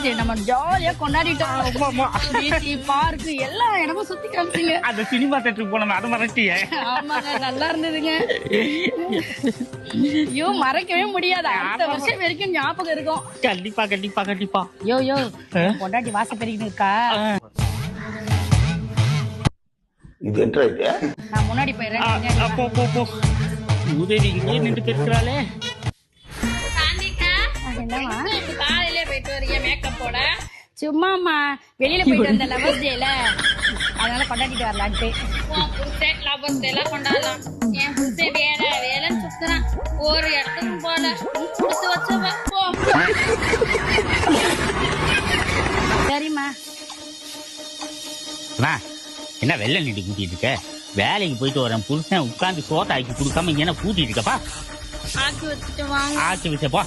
Lovers டே நம்ம ஜாலியா கொண்டாடிட்டோம். Park எல்லா இடமும் சுத்தி காமிச்சிங்க. அந்த சினிமா தேட்டருக்கு போனோம், அதை மறந்துட்டியே? ஆமாங்க, நல்லா இருந்ததுங்க. ஐயோ, மறக்கவே முடியாது. அடுத்த வருஷம் வரைக்கும் ஞாபகம் இருக்கும். கண்டிப்பா கண்டிப்பா கண்டிப்பா. யோ பொண்டாட்டி வாச பெருகிட்டு இருக்கா. இது என்ன இது? நான் முன்னாடி போயிடுறேன். போ உதவி இங்கே நின்று பேசுறாளே. காலையில போயிட்டு வரீங்க மேக்கப் போட? சும்மாமா வெளியில போயிட்டு வந்த லவர்ஸ் டேல, அதனால கொண்டாடிட்டு வரலான்ட்டு. லவர்ஸ் டே எல்லாம் கொண்டாடலாம். என் புருஷன் வேலைன்னு சுத்துறான், ஒரு இடத்துக்கு போல. கொடுத்து வச்சவ போ. சரிம்மா. என்ன வெள்ளை நீட்டு கூட்டிட்டு இருக்க? வேலைக்கு போயிட்டு வரேன், புருஷன் உட்காந்து சோத்த ஆக்கி கொடுக்காம இங்க என்ன கூட்டிட்டு இருக்கப்பா? ஆக்கி வச்சுட்டு வாங்க. ஆக்கி வச்சப்பா.